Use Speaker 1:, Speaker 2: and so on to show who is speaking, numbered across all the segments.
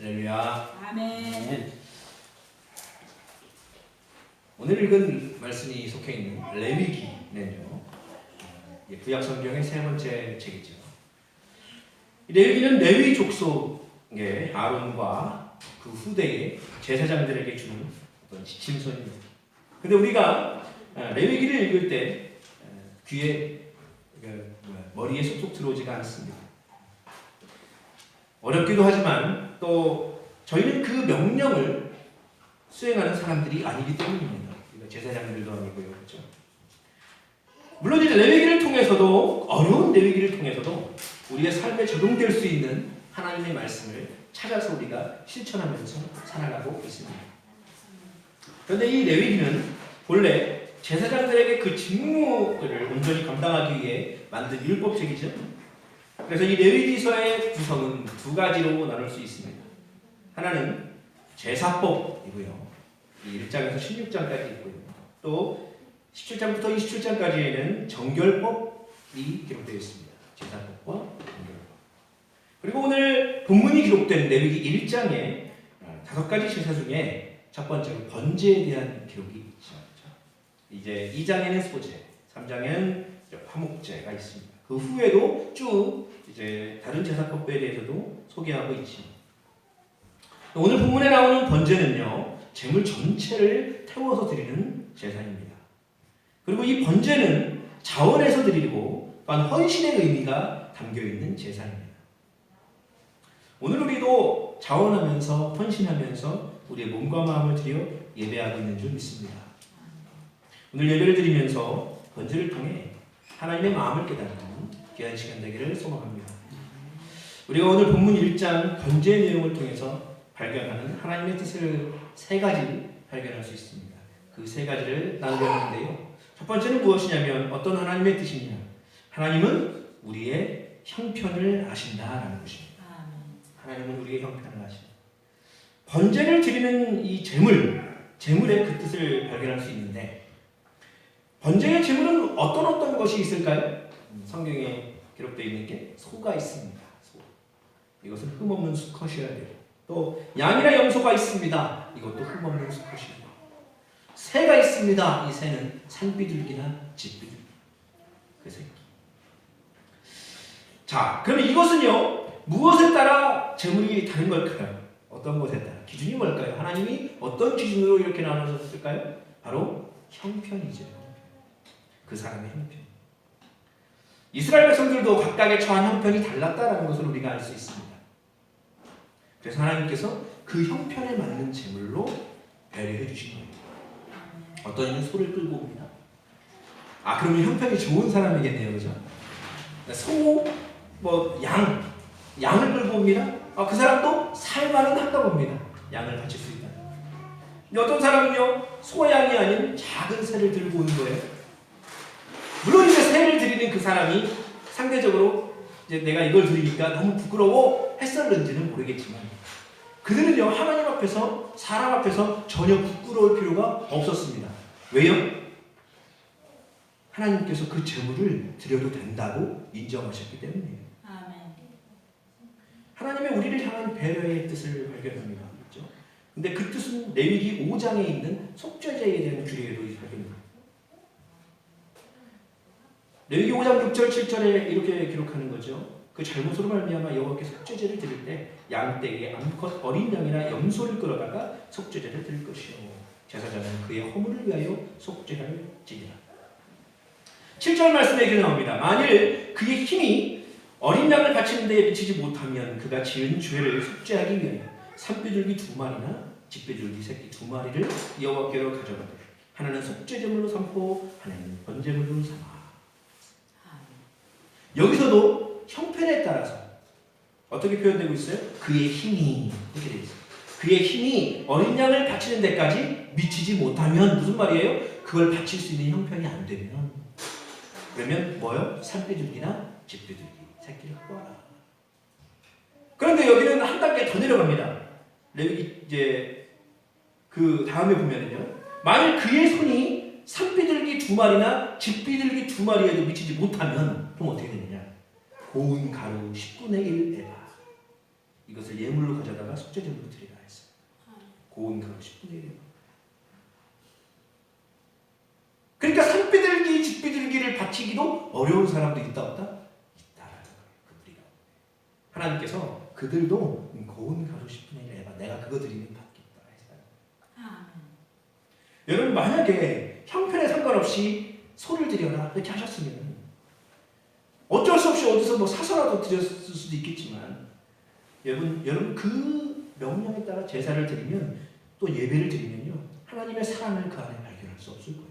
Speaker 1: 할렐루야.
Speaker 2: 아멘.
Speaker 1: 오늘 읽은 말씀이 속해 있는 레위기는요, 구약 성경의 세 번째 책이죠. 레위기는 레위 족속의 아론과 그 후대의 제사장들에게 주는 어떤 지침서입니다. 근데 우리가 레위기를 읽을 때 귀에 머리에 쏙쏙 들어오지가 않습니다. 어렵기도 하지만 또 저희는 그 명령을 수행하는 사람들이 아니기 때문입니다. 제사장들도 아니고요, 그렇죠? 물론 이제 레위기를 통해서도 어려운 레위기를 통해서도 우리의 삶에 적용될 수 있는 하나님의 말씀을 찾아서 우리가 실천하면서 살아가고 있습니다. 그런데 이 레위기는 본래 제사장들에게 그 직무를 온전히 감당하기 위해 만든 율법책이죠. 그래서 이 레위기서의 구성은 두 가지로 나눌 수 있습니다. 하나는 제사법이고요. 1장에서 16장까지 있고요. 또 17장부터 27장까지에는 정결법이 기록되어 있습니다. 제사법과 정결법. 그리고 오늘 본문이 기록된 레위기 1장에 5가지 제사 중에 첫 번째로 번제에 대한 기록이 있죠. 이제 2장에는 소제, 3장에는 화목제가 있습니다. 그 후에도 쭉 이제 다른 제사법에 대해서도 소개하고 있죠. 오늘 본문에 나오는 번제는요, 제물 전체를 태워서 드리는 제사입니다. 그리고 이 번제는 자원해서 드리고 또한 헌신의 의미가 담겨 있는 제사입니다. 오늘 우리도 자원하면서 헌신하면서 우리의 몸과 마음을 드려 예배하고 있는 줄 믿습니다. 오늘 예배를 드리면서 번제를 통해 하나님의 마음을 깨닫는 귀한 시간 되기를 소망합니다. 우리가 오늘 본문 1장 번제의 내용을 통해서 발견하는 하나님의 뜻을 세 가지 발견할 수 있습니다. 그 세 가지를 나누려 하는데요. 첫 번째는 무엇이냐면 어떤 하나님의 뜻이냐? 하나님은 우리의 형편을 아신다라는 것입니다. 하나님은 우리의 형편을 아신다. 번제를 드리는 이 제물의 그 뜻을 발견할 수 있는데 번제의 제물은 어떤 것이 있을까요? 성경에 기록되어 있는 게 소가 있습니다. 소. 이것은 흠없는 수컷이어야 돼요. 또 양이나 염소가 있습니다. 이것도 흠없는 수컷이에요. 새가 있습니다. 이 새는 산비둘기나 집비둘기. 그 새끼. 자, 그럼 이것은요, 무엇에 따라 제물이 다른 걸까요? 어떤 것에 따라? 기준이 뭘까요? 하나님이 어떤 기준으로 이렇게 나누셨을까요? 바로 형편이죠. 그 사람의 형편. 이스라엘 백성들도 각각의 처한 형편이 달랐다는 것을 우리가 알 수 있습니다. 그래서 하나님께서 그 형편에 맞는 제물로 배려해 주신 거예요. 어떤 이는 소를 끌고 옵니다. 그러면 형편이 좋은 사람이겠네요, 그죠? 소, 양을 끌고 옵니다. 그 사람도 살만은 한가 봅니다. 양을 바칠 수 있다. 어떤 사람은요, 소양이 아닌 작은 새를 들고 오는 거예요. 물론 이제 새를 드리는 그 사람이 상대적으로 이제 내가 이걸 드리니까 너무 부끄러워 했었는지는 모르겠지만 그들은요, 하나님 앞에서 사람 앞에서 전혀 부끄러울 필요가 없었습니다. 왜요? 하나님께서 그 제물을 드려도 된다고 인정하셨기 때문이에요.
Speaker 2: 아멘.
Speaker 1: 하나님의 우리를 향한 배려의 뜻을 발견합니다. 그렇죠? 근데 그 뜻은 레위기 5장에 있는 속죄제에 대한 규례에도 발견합니다. 레위기 5장 6절 7절에 이렇게 기록하는 거죠. 그 잘못으로 말미암아 여호와께 속죄제를 드릴 때 양떼에 암컷 어린 양이나 염소를 끌어다가 속죄제를 드릴 것이요 제사장은 그의 허물을 위하여 속죄할지니라. 7절 말씀에 이렇게 나옵니다. 만일 그의 힘이 어린 양을 바치는 데에 미치지 못하면 그가 지은 죄를 속죄하기 위하여 산비둘기 2마리나 집비둘기 새끼 2마리를 여호와께로 가져가되 하나는 속죄제물로 삼고 하나는 번제물로 삼아. 여기서도 형편에 따라서 어떻게 표현되고 있어요? 그의 힘이 이렇게 되어 있어요. 그의 힘이 어린 양을 바치는 데까지 미치지 못하면 무슨 말이에요? 그걸 바칠 수 있는 형편이 안 되면 그러면 뭐요? 산비둘기나 집비둘기 새끼를 구하라. 그런데 여기는 한 단계 더 내려갑니다. 이제 그 다음에 보면은요, 만일 그의 손이 산비둘기 2마리나 집비둘기 2마리에도 미치지 못하면 그럼 어떻게 되느냐? 고운 가루 10분의 1 에바. 이것을 예물로 가져다가 속죄제물로 드리라 했어요. 고운 가루 10분의 1이요. 그러니까 산비둘기, 집비둘기를 바치기도 어려운 사람도 있다 없다? 있다라는 거예요. 그들이. 하나님께서 그들도 고운 가루 10분의 1 해봐. 내가 그거 드리면 받겠다 했어요. 여러분 만약에 형편에 상관없이 소를 드려라 이렇게 하셨으면 어쩔 수 없이 어디서 뭐 사서라도 드렸을 수도 있겠지만 여러분 그 명령에 따라 제사를 드리면 또 예배를 드리면요 하나님의 사랑을 그 안에 발견할 수 없을 거예요.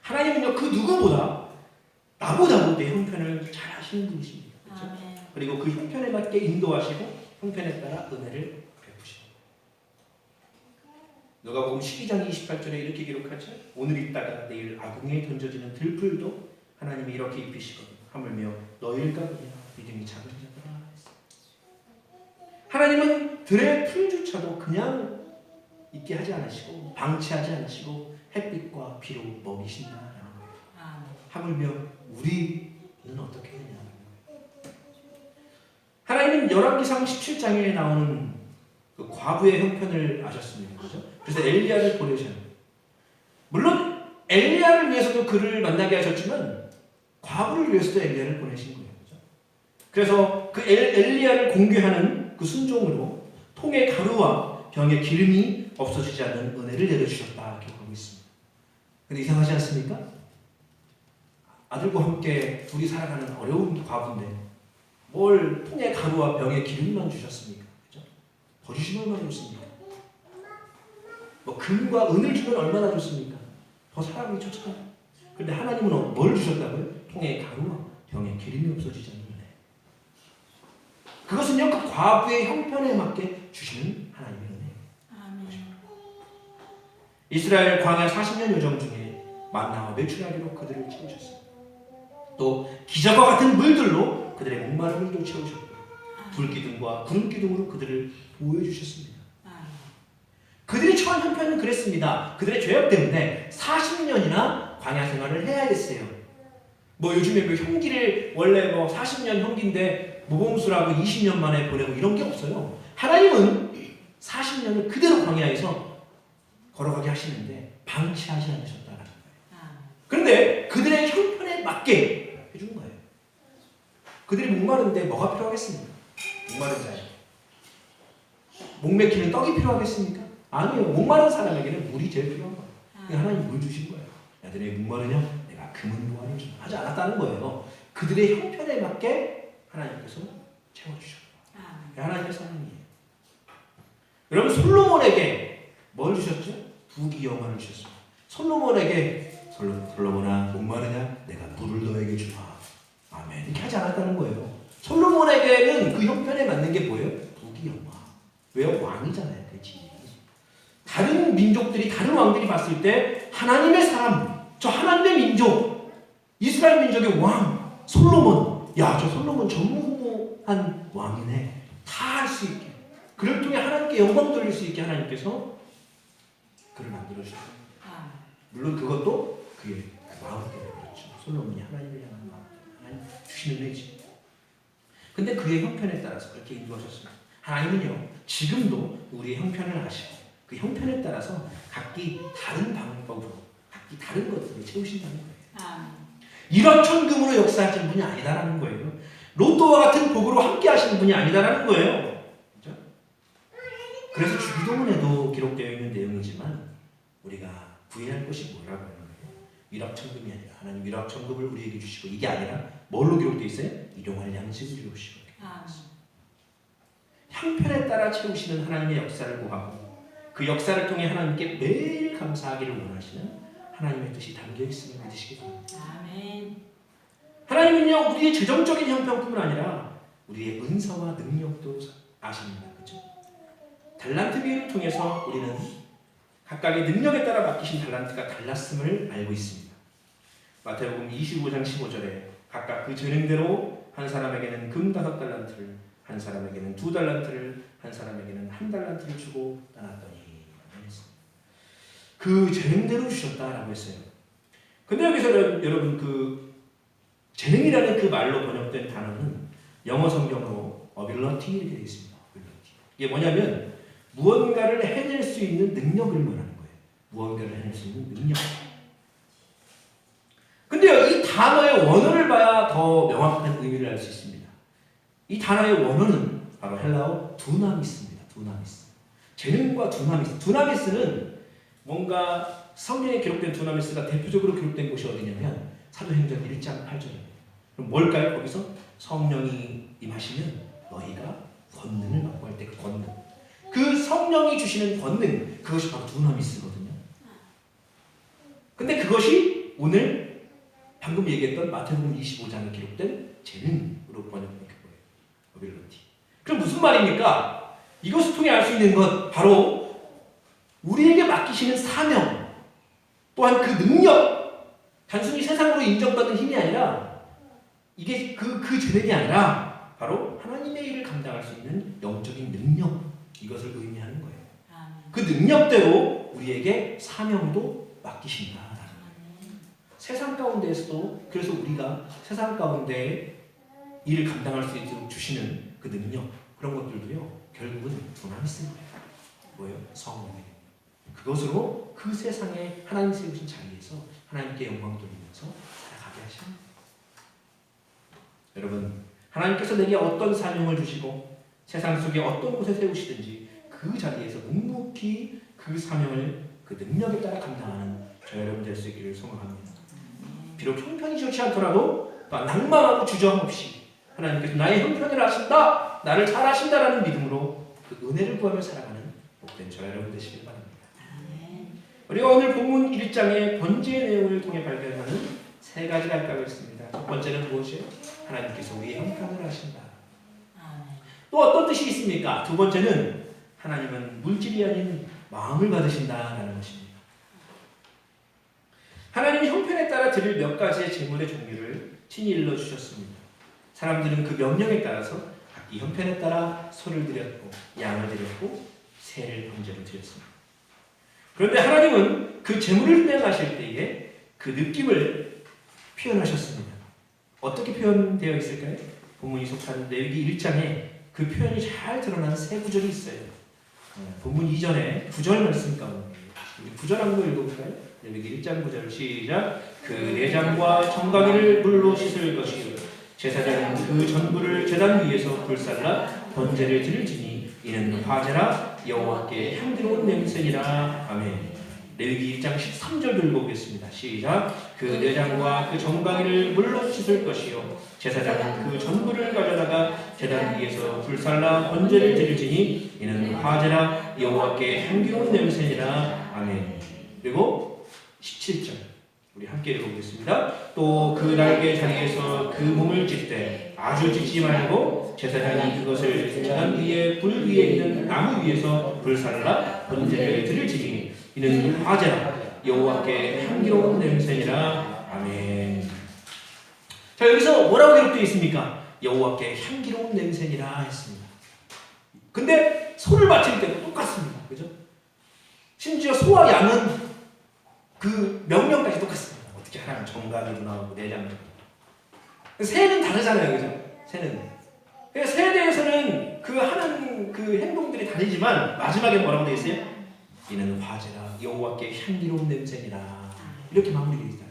Speaker 1: 하나님은요 그 누구보다 나보다도 내 형편을 잘 하시는 분이십니다. 그렇죠? 그리고 그 형편에 맞게 인도하시고 형편에 따라 은혜를 베푸시고 누가복음 12장 28절에 이렇게 기록하죠. 오늘 있다가 내일 아궁이에 던져지는 들풀도 하나님이 이렇게 입히시거든. 하물며 너희일까 보냐 믿음이 작은 자들아. 하나님은 들의 풀조차도 그냥 있게 하지 않으시고 방치하지 않으시고 햇빛과 비로 먹이신다는 거예요. 하물며 우리는 어떻게 되냐는 거예요. 하나님은 열왕기상 17장에 나오는 그 과부의 형편을 아셨습니다. 그렇죠? 그래서 엘리야를 보내셔요. 물론 엘리야를 위해서도 그를 만나게 하셨지만 과부를 위해서도 엘리야를 보내신 거예요. 그렇죠? 그래서 그 엘리야를 공개하는 그 순종으로 통에 가루와 병에 기름이 없어지지 않는 은혜를 내려주셨다 기록하고 있습니다. 근데 이상하지 않습니까? 아들과 함께 둘이 살아가는 어려운 과부인데 뭘 통에 가루와 병에 기름만 주셨습니까? 그렇죠? 더 주시면 얼마나 좋습니까? 뭐 금과 은을 주면 얼마나 좋습니까? 더 사랑이 좋잖아요. 그런데 하나님은 뭘 주셨다고요? 통에 가루와 병에 기름이 없어지지 않는 은혜. 그것은요 그 과부의 형편에 맞게 주시는 하나님의 은혜. 이스라엘 광야 40년 여정 중에 만나와 메추라기로 그들을 채우셨어요. 또 기적과 같은 물들로 그들의 목마름을 채우셨고 불기둥과 구름기둥으로 그들을 보호해 주셨습니다. 그들이 처한 형편은 그랬습니다. 그들의 죄악 때문에 40년이나 광야 생활을 해야 했어요. 뭐 요즘에 그 형기를 원래 뭐 40년 형기인데 모범수라고 20년 만에 보내고 이런 게 없어요. 하나님은 40년을 그대로 광야에서 걸어가게 하시는데 방치하지 않으셨다라는 거예요. 그런데 그들의 형편에 맞게 해준 거예요. 그들이 목마른데 뭐가 필요하겠습니까? 목마른 자에 목 맥히는 떡이 필요하겠습니까? 아니에요. 목마른 사람에게는 물이 제일 필요한 거예요. 하나님 물 주신 거예요. 야들이 목마르냐? 내가 금은 보화를 좀 하지 않았다는 거예요. 그들의 형편에 맞게 하나님께서 채워주셨다. 하나님의 사랑이에요. 여러분 솔로몬에게 뭘 주셨죠? 부귀 영화를 주셨습니다. 솔로몬에게 솔로몬아 목마르냐? 내가 물을 너에게 주마. 아멘. 이렇게 하지 않았다는 거예요. 솔로몬에게는 그 형편에 맞는 게 뭐예요? 부귀 영화. 왜요? 왕이잖아요. 그렇지. 다른 민족들이 다른 왕들이 봤을 때 하나님의 사람, 저 하나님의 민족, 이스라엘 민족의 왕 솔로몬. 야, 저 솔로몬 전무후무한 왕이네. 다 할 수 있게. 그를 통해 하나님께 영광 돌릴 수 있게 하나님께서 그를 만들어 주셨어요. 물론 그것도 그의 마음 때문에 그렇죠. 솔로몬이 하나님을 향한 마음 때문에 하나님 주시는 은혜지. 근데 그의 형편에 따라서 그렇게 인도하셨습니다. 하나님은요 지금도 우리의 형편을 아시고 그 형편에 따라서 각기 다른 방법으로 각기 다른 것들을 채우신다는 거예요. 일확천금으로 역사하시는 분이 아니다라는 거예요. 로또와 같은 복으로 함께 하시는 분이 아니다라는 거예요. 그렇죠? 그래서 주기도문에도 기록되어 있는 내용이지만 우리가 구해야 할 것이 뭐라고 하는 거예요? 일확천금이 아니라 하나님 일확천금을 우리에게 주시고 이게 아니라 뭘로 기록되어 있어요? 일용할 양식을 주시고 형편에 따라 채우시는 하나님의 역사를 구하고 그 역사를 통해 하나님께 매일 감사하기를 원하시는 하나님의 뜻이 담겨 있음을 믿으시기 바랍니다. 아멘. 하나님은요 우리의 재정적인 형편뿐만 아니라 우리의 은사와 능력도 아십니다. 그렇죠? 달란트 비유를 통해서 우리는 각각의 능력에 따라 맡기신 달란트가 달랐음을 알고 있습니다. 마태복음 25장 15절에 각각 그 재능대로 한 사람에게는 금 5달란트를 한 사람에게는 2달란트를 한 사람에게는 1달란트를 주고 떠났더니 그 재능대로 주셨다라고 했어요. 근데 여기서 여러분 그 재능이라는 그 말로 번역된 단어는 영어 성경으로 어빌러티 이렇게 되어 있습니다. 어빌러티. 이게 뭐냐면 무언가를 해낼 수 있는 능력을 말하는 거예요. 무언가를 해낼 수 있는 능력. 근데요, 이 단어의 원어를 봐야 더 명확한 의미를 알 수 있습니다. 이 단어의 원어는 바로 헬라어 두나미스입니다. 두나미스. 재능과 두나미스. 두나미스는 뭔가 성경에 기록된 두나미스가 대표적으로 기록된 곳이 어디냐면 사도행전 1장 8절입니다. 그럼 뭘까요? 거기서 성령이 임하시면 너희가 권능을 받고 할 때 그 권능. 그 성령이 주시는 권능, 그것이 바로 두나미스거든요. 근데 그것이 오늘 방금 얘기했던 마태복음 25장에 기록된 재능으로 번역된 거예요. 어빌러티. 그럼 무슨 말입니까? 이것을 통해 알 수 있는 것 바로 우리에게 맡기시는 사명, 또한 그 능력, 단순히 세상으로 인정받는 힘이 아니라 이게 그 재능이 아니라 바로 하나님의 일을 감당할 수 있는 영적인 능력, 이것을 의미하는 거예요. 그 능력대로 우리에게 사명도 맡기신다. 세상 가운데에서도 그래서 우리가 세상 가운데 일을 감당할 수 있도록 주시는 그 능력, 그런 것들도요 결국은 두나미스인 거예요. 뭐예요? 성령의 그것으로 그 세상에 하나님 세우신 자리에서 하나님께 영광 돌리면서 살아가게 하시는 거예요. 여러분, 하나님께서 내게 어떤 사명을 주시고 세상 속에 어떤 곳에 세우시든지 그 자리에서 묵묵히 그 사명을 그 능력에 따라 감당하는 저 여러분 될 수 있기를 소망합니다. 비록 형편이 좋지 않더라도 낭만하고 주저함 없이 하나님께서 나의 형편을 아신다, 나를 잘 아신다라는 믿음으로 그 은혜를 구하며 살아가는 복된 저 여러분 되시길 바랍니다. 우리가 오늘 본문 1장의 번제의 내용을 통해 발견하는 세 가지 갈등이 있습니다. 첫 번째는 무엇이에요? 하나님께서 우리의 형편을 아신다. 또 어떤 뜻이 있습니까? 두 번째는 하나님은 물질이 아닌 마음을 받으신다라는 것입니다. 하나님이 형편에 따라 드릴 몇 가지의 제물의 종류를 친히 일러주셨습니다. 사람들은 그 명령에 따라서 이 형편에 따라 소를 드렸고 양을 드렸고 새를 번제로 드렸습니다. 그런데 하나님은 그 제물을 수행하실 때에 그 느낌을 표현하셨습니다. 어떻게 표현되어 있을까요? 본문이 속한 레위기 1장에 그 표현이 잘 드러나는 세 구절이 있어요. 본문 이전에 9절 말씀 가운데 우리 9절 한번 읽어볼까요? 레위기 1장 9절 시작. 그 내장과 정강이를 물로 씻을 것이요 제사장은 그 전부를 제단 위에서 불살라 번제를 드릴지니 이는 화제라 여호와께 향기로운 냄새니라. 아멘. 레위기 1장 13절도 읽어보겠습니다. 시작. 그 내장과 그 정강이를 물로 씻을 것이요 제사장은 그 전부를 가져다가 제단 위에서 불살라 번제를 드릴지니 이는 화제라 여호와께 향기로운 냄새니라. 아멘. 그리고 17절 우리 함께 읽어보겠습니다. 또 그 날개 자리에서 그 몸을 찢되 아주 찢지 말고 제사장이 그것을 제단 위에 불 위에 있는 나무 위에서 불살라 번제를 드릴지니 이는 화제라 여호와께 향기로운 냄새니라. 아멘. 자, 여기서 뭐라고 기록되어 있습니까? 여호와께 향기로운 냄새니라 했습니다. 근데 소를 바칠 때도 똑같습니다. 그죠? 심지어 소와 양은 그 명령까지 똑같습니다. 어떻게 하라면 정갈이도 나오고 내장도. 새는 다르잖아요, 그죠? 새는. 그래서 새에 대해서는 그 하는 그 행동들이 다르지만 마지막에 뭐라고 되어 있어요? 이는 화제라 여호와께 향기로운 냄새니라. 이렇게 마무리되어 있어요.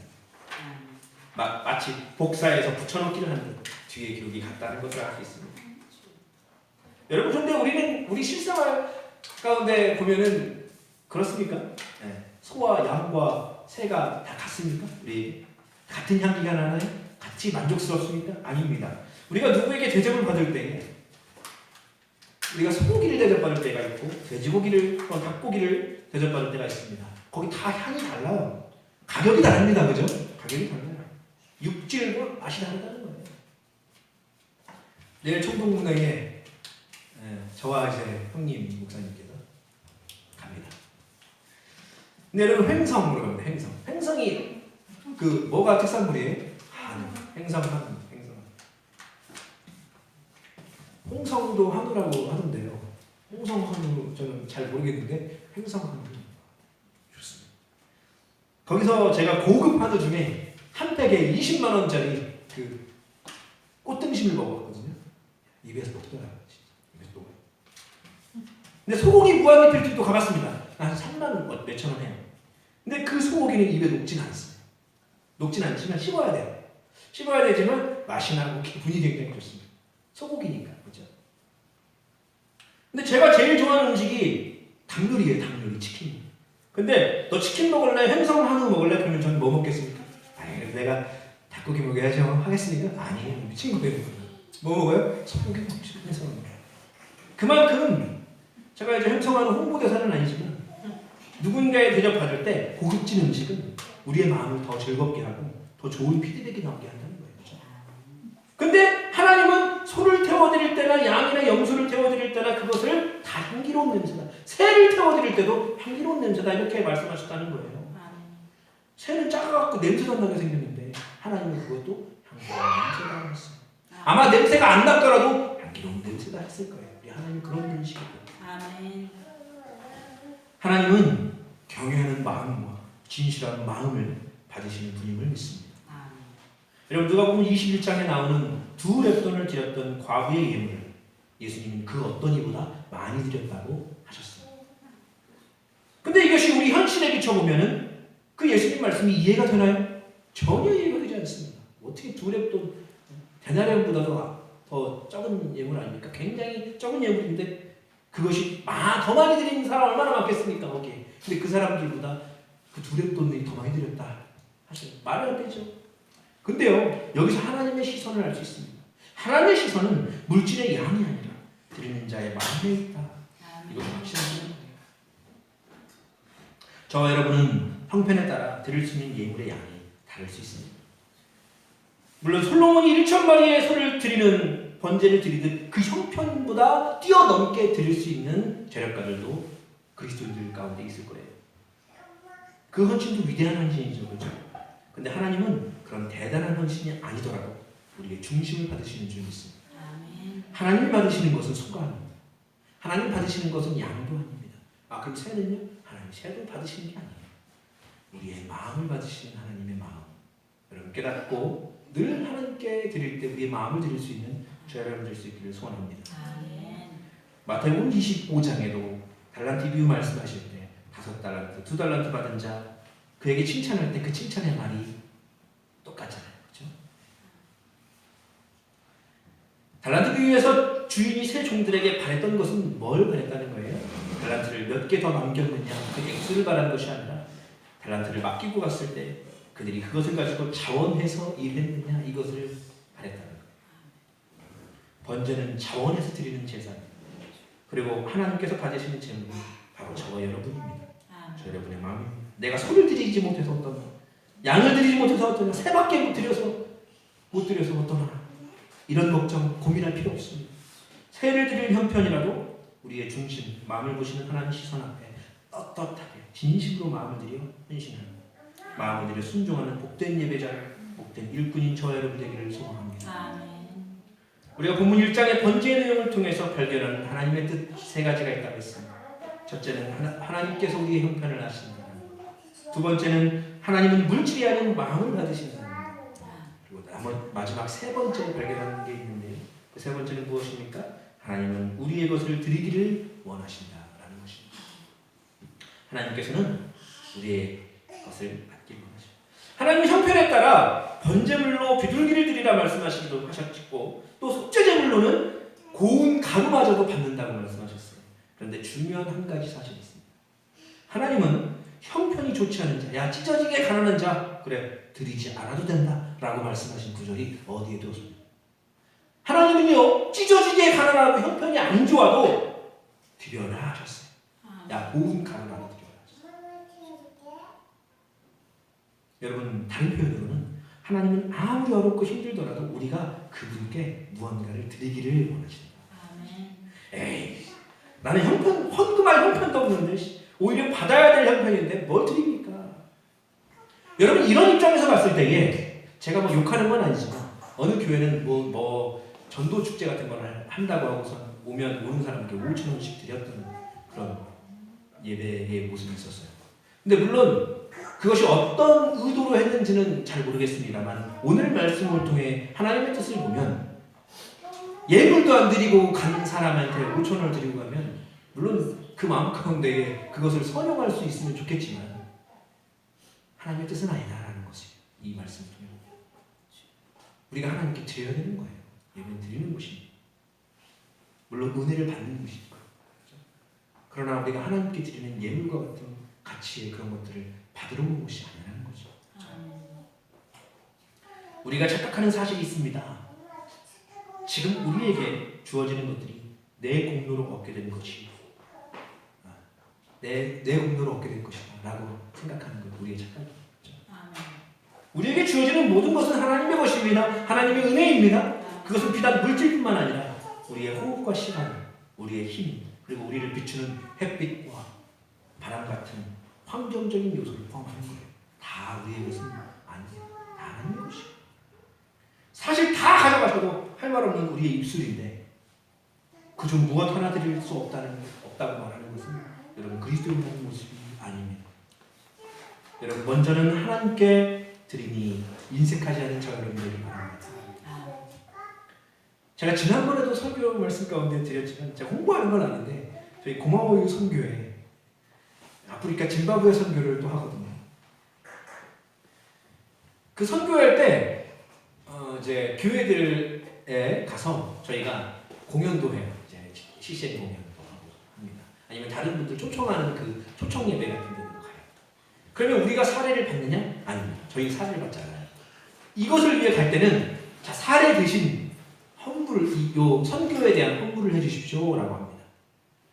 Speaker 1: 마치 복사해서 붙여넣기를 하는 뒤에 기록이 같다는 것을 알 수 있습니다. 여러분, 그런데 우리 실생활 가운데 보면은 그렇습니까? 네. 소와 양과 새가 다 같습니까? 우리 같은 향기가 나나요? 같이 만족스럽습니까? 아닙니다. 우리가 누구에게 대접을 받을 때 우리가 소고기를 대접받을 때가 있고 돼지고기를 또는 닭고기를 대접받을 때가 있습니다. 거기 다 향이 달라요. 가격이 다릅니다. 그죠? 가격이 달라요. 육질과 맛이 다르다는 거예요. 내일 총동문회에 저와 이제 형님 목사님께서 갑니다. 근데 여러분 횡성으로 갑니다. 횡성. 횡성이 그 뭐가 특산물이에요? 한우. 횡성 한우. 횡성. 홍성도 한우라고 하던데요. 홍성 한우 저는 잘 모르겠는데 횡성 한우 좋습니다. 거기서 제가 고급 한우 중에 한 팩에 20만 원짜리 그 꽃등심을 먹었거든요. 입에서 녹더라고요. 입에서 녹아요. 근데 소고기 무한리필집도 가봤습니다. 한 3만 원, 몇천 원 해요. 근데 그 소고기는 입에 녹진 않습니다. 녹진 않지만 씹어야 돼요. 씹어야 되지만 맛이 나고 기분이 굉장히 좋습니다. 소고기니까, 그죠? 근데 제가 제일 좋아하는 음식이 닭요리예요. 닭요리, 치킨. 근데 너 치킨 먹을래? 햄성 한우 먹을래? 그러면 저는 뭐 먹겠습니까? 아니, 내가 닭고기 먹여야죠 하겠습니까? 아니에요. 미친 거예요. 뭐 먹어요? 소고기 먹죠. 햄성. 그만큼 제가 이제 햄성하는 홍보대사는 아니지만 누군가에 대접받을 때 고급진 음식은 우리의 마음을 더 즐겁게 하고 더 좋은 피드백이 나오게 한다는 거예요. 그렇죠? 근데 하나님은 소를 태워드릴 때나 양이나 염소를 태워드릴 때나 그것을 다 향기로운 냄새다. 새를 태워드릴 때도 향기로운 냄새다. 이렇게 말씀하셨다는 거예요. 새는 작아갖고 냄새도 안 나게 생겼는데 하나님은 그것도 향기로운 냄새다 했어요. 아마 냄새가 안 났더라도 향기로운 냄새다 했을 거예요. 우리 하나님 그런 분이시거든요.
Speaker 2: 아멘.
Speaker 1: 하나님은 경외하는 마음과 진실한 마음을 받으시는 분임을 믿습니다.
Speaker 2: 아멘.
Speaker 1: 여러분 누가복음 21장에 나오는 두 렙돈을 드렸던 과부의 예물을 예수님은 그 어떤 이보다 많이 드렸다고 하셨어요. 근데 이것이 우리 현실에 비춰보면은 그 예수님 말씀이 이해가 되나요? 전혀 이해가 되지 않습니다. 어떻게 두 렙돈 데나리온보다 더 적은 예물 아닙니까? 굉장히 적은 예물인데 그것이 더 많이 드리는 사람 얼마나 많겠습니까? 거기에. 근데 그 사람들보다 그 두 렙돈이 더 많이 드렸다 하시는 말이 안 되죠. 근데요 여기서 하나님의 시선을 알 수 있습니다. 하나님의 시선은 물질의 양이 아니라 드리는 자의 마음에 있다. 이것을 확신하는 거예요. 저와 여러분은 형편에 따라 드릴 수 있는 예물의 양이 다를 수 있습니다. 물론 솔로몬이 1,000마리의 소를 드리는 번제를 드리듯 그 형편보다 뛰어넘게 드릴 수 있는 재력가들도 그리스도인들 가운데 있을 거예요. 그 헌신도 위대한 헌신이죠. 그렇죠? 근데 하나님은 그런 대단한 헌신이 아니더라도 우리의 중심을 받으시는 줄 믿습니다. 하나님이 받으시는 것은 소가 아닙니다. 하나님 받으시는 것은 양도 아닙니다. 그럼 새는요? 하나님 새도 받으시는 게 아니에요. 우리의 마음을 받으시는 하나님의 마음. 여러분 깨닫고 늘 하나님께 드릴 때 우리의 마음을 드릴 수 있는 저 여러분 될 수 있기를 소원합니다. 마태복음 25장에도 달란트 비유 말씀하실 때 5달란트, 2달란트 받은 자 그에게 칭찬할 때 그 칭찬의 말이 똑같잖아요. 그렇죠? 달란트 비유에서 주인이 세 종들에게 바랬던 것은 뭘 바랬다는 거예요? 달란트를 몇 개 더 남겼느냐 그 액수를 바란 것이 아니라 달란트를 맡기고 갔을 때 그들이 그것을 가지고 자원해서 일했느냐 이것을 바랬다는 거예요. 번제는 자원해서 드리는 제사입니다. 그리고 하나님께서 받으시는 제물은 바로 저와 여러분입니다. 저 여러분의 마음입니다. 내가 소를 드리지 못해서 어떠나 양을 드리지 못해서 어떠나 새밖에 못 드려서 어떠나 이런 걱정 고민할 필요 없습니다. 새를 드릴 형편이라도 우리의 중심 마음을 보시는 하나님 시선 앞에 떳떳하게 진심으로 마음을 들여 헌신하는 마음을 들여 순종하는 복된 예배자를 복된 일꾼인 저와 여러분 되기를 소망합니다. 우리가 본문 1장의 번제의 내용을 통해서 발견하는 하나님의 뜻 세 가지가 있다고 했습니다. 첫째는 하나님께서 우리의 형편을 아신다. 두 번째는 하나님은 물질이 아닌 마음을 받으신다. 그리고 마지막 세 번째 발견하는 게 있는데 그 세 번째는 무엇입니까? 하나님은 우리의 것을 드리기를 원하신다라는 것입니다. 하나님께서는 우리의 것을 받기를 원하십니다. 하나님의 형편에 따라 번제물로 비둘기를 드리라 말씀하시기도 하셨고 또 속죄제물로는 고운 가루마저도 받는다고 말씀하셨어요. 그런데 중요한 한 가지 사실이 있습니다. 하나님은 형편이 좋지 않은 자, 야 찢어지게 가난한 자 그래 드리지 않아도 된다 라고 말씀하신 구절이 어디에도 없습니다. 하나님은요 찢어지게 가난하고 형편이 안 좋아도 드려라 하셨어요. 야 고운 가루마저 드려라 하셨어요. 여러분 다른 표현으로는 하나님은 아무리 어렵고 힘들더라도 우리가 그분께 무언가를 드리기를 원하신다. 에이 나는 헌금할 형편도 없는데 오히려 받아야 될 형편인데 뭘 드립니까? 여러분 이런 입장에서 봤을 때에 제가 뭐 욕하는 건 아니지만 어느 교회는 뭐 전도 축제 같은 걸 한다고 하고서 오는 사람께 5,000원씩 드렸던 그런 예배의 모습이 있었어요. 근데 물론 그것이 어떤 의도로 했는지는 잘 모르겠습니다만 오늘 말씀을 통해 하나님의 뜻을 보면 예물도 안 드리고 간 사람한테 5,000원을 드리고 가면 물론 그 마음 가운데 그것을 선용할 수 있으면 좋겠지만 하나님의 뜻은 아니다라는 것이 이 말씀을 통해 우리가 하나님께 드려야 되는 거예요. 예배는 드리는 것입니다. 물론 은혜를 받는 것이고 그러나 우리가 하나님께 드리는 예물과 같은 가치의 그런 것들을 받으러 온 것이 아니라는 거죠. 우리가 착각하는 사실이 있습니다. 지금 우리에게 주어지는 것들이 내 공로로 얻게 된 것이 내 공로로 얻게 될 것이다 라고 생각하는 것 우리의 착각이죠. 우리에게 주어지는 모든 것은 하나님의 것입니다. 하나님의 은혜입니다. 그것은 비단 물질뿐만 아니라 우리의 호흡과 시간, 우리의 힘, 그리고 우리를 비추는 햇빛과 바람 같은 환경적인 요소를 포함하는 거예요. 다 우리의 것은 아니에요. 다 하나님의 것이에요. 사실 다 가져가셔도 할 말 없는 우리의 입술인데 그중 무엇 하나 드릴 수 없다고 말하는 것은 여러분 그리스도인의 모습이 아닙니다. 여러분 먼저는 하나님께 드리니 인색하지 않은 저 여러분들이 바랍니다. 제가 지난번에도 설교 말씀 가운데 드렸지만 제가 홍보하는 건 아닌데 저희 고마워요 선교회 아프리카 짐바브웨 선교를 또 하거든요. 그 선교할 때 이제 교회들에 가서 저희가 공연도 해요. 이제 CCM 공연도 하고 합니다. 아니면 다른 분들 초청하는 그 초청 예배 같은 데도 가요. 그러면 우리가 사례를 받느냐? 아닙니다. 저희 사례를 받잖아요. 이것을 위해 갈 때는 자 사례 대신 헌물을 요 선교에 대한 헌물을 해주십시오라고 합니다.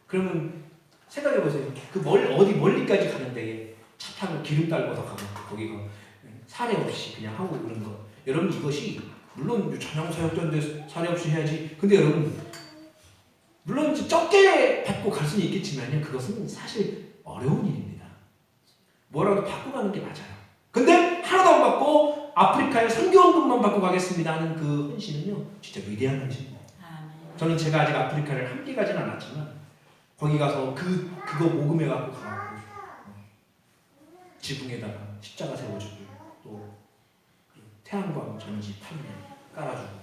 Speaker 1: 그러면 생각해 보세요. 그 어디 멀리까지 가는데 차 타고 기름 딸고서 가고 거기가 사례 없이 그냥 하고 그런 거. 여러분 이것이 물론 전형 사역자인데 사례 없이 해야지. 근데 여러분 물론 적게 받고 갈 수는 있겠지만요. 그것은 사실 어려운 일입니다. 뭐라도 받고 가는 게 맞아요. 근데 하나도 안 받고 아프리카에 선교원금만 받고 가겠습니다 하는 그 헌신은요 진짜 위대한 헌신입니다. 저는 제가 아직 아프리카를 함께 가진 않았지만 거기 가서 그거 모금해 갖고 가고 지붕에다가 십자가 세워주고 또 태양광 전지 판넬 깔아주고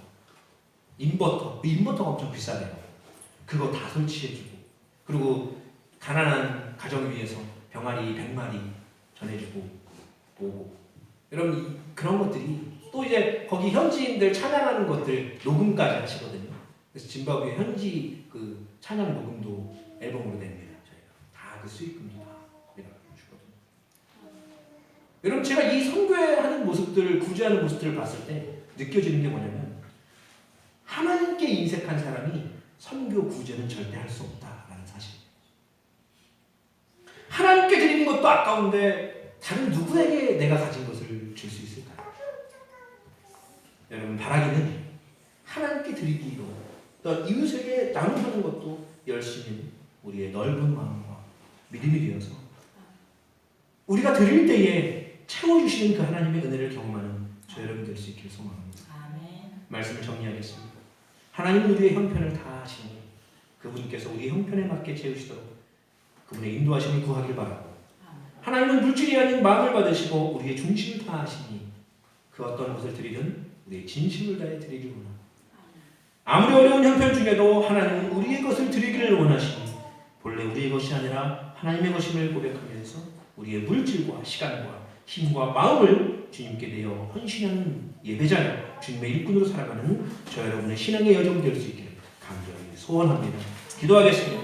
Speaker 1: 인버터가 엄청 비싸대요. 그거 다 설치해주고 그리고 가난한 가정 위해서 병아리 100마리 전해주고 오고 여러분 그런 것들이 또 이제 거기 현지인들 찬양하는 것들 녹음까지 하시거든요. 그래서 짐바브웨 현지 그 찬양 녹음도 앨범으로 냅니다. 저희가 다 그 수익금도 다 우리가 주거든요. 여러분 제가 이 선교하는 모습들을 구제하는 모습들을 봤을 때 느껴지는 게 뭐냐면 하나님께 인색한 사람이 선교 구제는 절대 할 수 없다라는 사실. 하나님께 드리는 것도 아까운데 다른 누구에게 내가 가진 것을 줄 수 있을까요? 여러분 바라기는 하나님께 드리기로 또 이웃에게 나누는 것도 열심히 우리의 넓은 마음과 믿음이 되어서 우리가 드릴 때에 채워주시는 그 하나님의 은혜를 경험하는 저 여러분 될 수 있기를 소망합니다. 말씀을 정리하겠습니다. 하나님은 우리의 형편을 다 아시니 그분께서 우리의 형편에 맞게 채우시도록 그분의 인도하심을 구하길 바라고 하나님은 물질이 아닌 마음을 받으시고 우리의 중심을 다 아시니 그 어떤 것을 드리든 우리의 진심을 다해 드리길 원합니다. 아무리 어려운 형편 중에도 하나님은 우리의 것을 드리기를 원하시니 본래 우리의 것이 아니라 하나님의 것임을 고백하면서 우리의 물질과 시간과 힘과 마음을 주님께 내어 헌신하는 예배자여 주님의 일꾼으로 살아가는 저 여러분의 신앙의 여정 될 수 있기를 간절히 소원합니다. 기도하겠습니다.